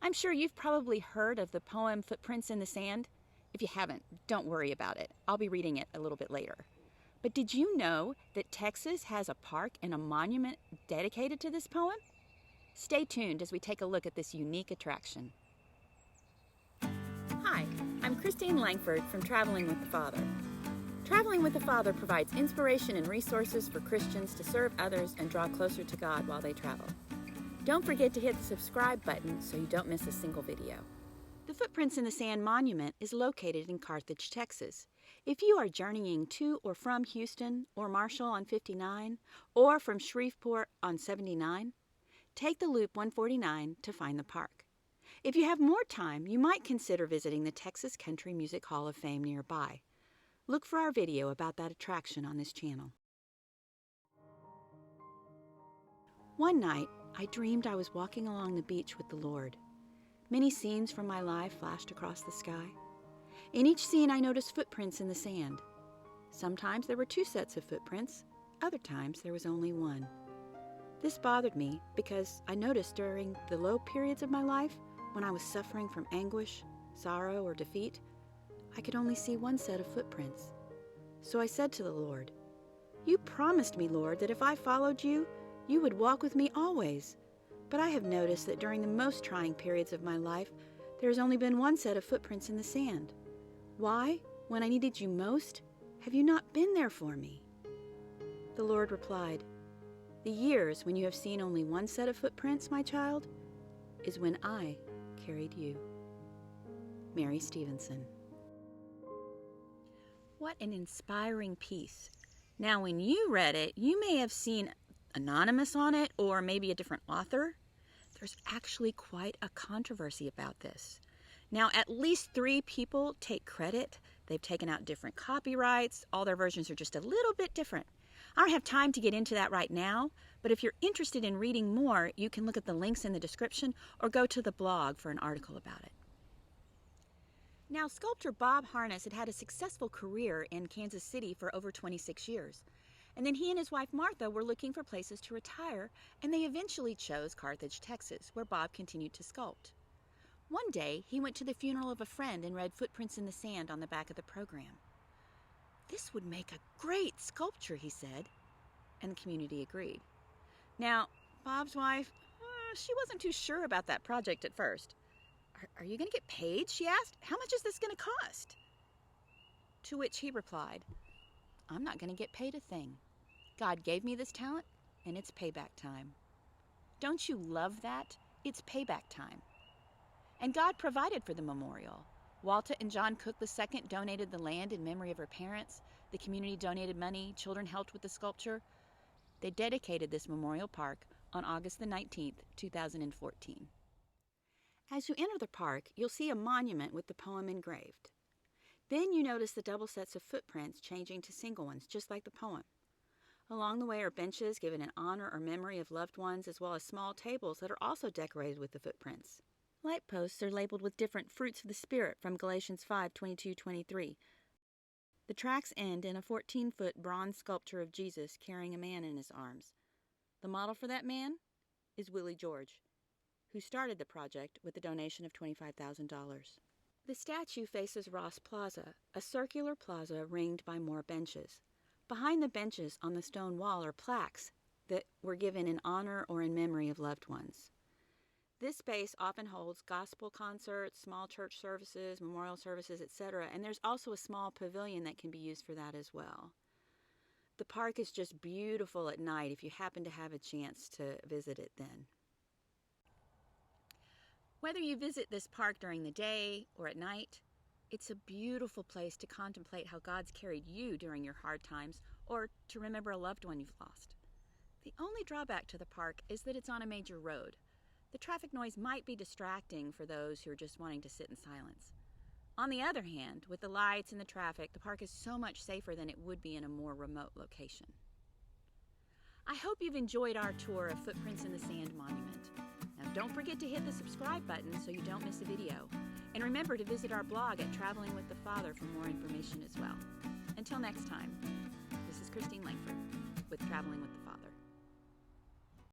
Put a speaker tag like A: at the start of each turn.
A: I'm sure you've probably heard of the poem Footprints in the Sand. If you haven't, don't worry about it. I'll be reading it a little bit later. But did you know that Texas has a park and a monument dedicated to this poem? Stay tuned as we take a look at this unique attraction. Hi, I'm Christine Langford from Traveling with the Father. Traveling with the Father provides inspiration and resources for Christians to serve others and draw closer to God while they travel. Don't forget to hit the subscribe button so you don't miss a single video. The Footprints in the Sand Monument is located in Carthage, Texas. If you are journeying to or from Houston or Marshall on 59 or from Shreveport on 79, take the Loop 149 to find the park. If you have more time, you might consider visiting the Texas Country Music Hall of Fame nearby. Look for our video about that attraction on this channel. One night, I dreamed I was walking along the beach with the Lord. Many scenes from my life flashed across the sky. In each scene, I noticed footprints in the sand. Sometimes there were 2 sets of footprints, other times there was only 1. This bothered me because I noticed during the low periods of my life, when I was suffering from anguish, sorrow, or defeat, I could only see 1 set of footprints. So I said to the Lord, "You promised me, Lord, that if I followed you, you would walk with me always. But I have noticed that during the most trying periods of my life, there has only been 1 set of footprints in the sand. Why, when I needed you most, have you not been there for me?" The Lord replied, "The years when you have seen only 1 set of footprints, my child, is when I carried you." Mary Stevenson. What an inspiring piece. Now, when you read it, you may have seen anonymous on it or maybe a different author. There's actually quite a controversy about this. Now, at least 3 people take credit. They've taken out different copyrights. All their versions are just a little bit different. I don't have time to get into that right now, but if you're interested in reading more, you can look at the links in the description or go to the blog for an article about it. Now, sculptor Bob Harness had a successful career in Kansas City for over 26 years. And then he and his wife Martha were looking for places to retire, and they eventually chose Carthage, Texas, where Bob continued to sculpt. One day, he went to the funeral of a friend and read Footprints in the Sand on the back of the program. "This would make a great sculpture," he said, and the community agreed. Now, Bob's wife, she wasn't too sure about that project at first. Are you going to get paid?" she asked. "How much is this going to cost?" To which he replied, "I'm not going to get paid a thing. God gave me this talent, and it's payback time." Don't you love that? It's payback time. And God provided for the memorial. Walter and John Cook II donated the land in memory of her parents. The community donated money. Children helped with the sculpture. They dedicated this memorial park on August the 19th, 2014. As you enter the park, you'll see a monument with the poem engraved. Then you notice the double sets of footprints changing to single ones, just like the poem. Along the way are benches given in honor or memory of loved ones, as well as small tables that are also decorated with the footprints. Light posts are labeled with different fruits of the Spirit from Galatians 5:22-23. The tracks end in a 14-foot bronze sculpture of Jesus carrying a man in his arms. The model for that man is Willie George, who started the project with a donation of $25,000. The statue faces Ross Plaza, a circular plaza ringed by more benches. Behind the benches on the stone wall are plaques that were given in honor or in memory of loved ones. This space often holds gospel concerts, small church services, memorial services, etc., and there's also a small pavilion that can be used for that as well. The park is just beautiful at night if you happen to have a chance to visit it then. Whether you visit this park during the day or at night, it's a beautiful place to contemplate how God's carried you during your hard times or to remember a loved one you've lost. The only drawback to the park is that it's on a major road. The traffic noise might be distracting for those who are just wanting to sit in silence. On the other hand, with the lights and the traffic, the park is so much safer than it would be in a more remote location. I hope you've enjoyed our tour of Footprints in the Sand Monument. Now, don't forget to hit the subscribe button so you don't miss a video. And remember to visit our blog at Traveling with the Father for more information as well. Until next time, this is Christine Langford with Traveling with the Father.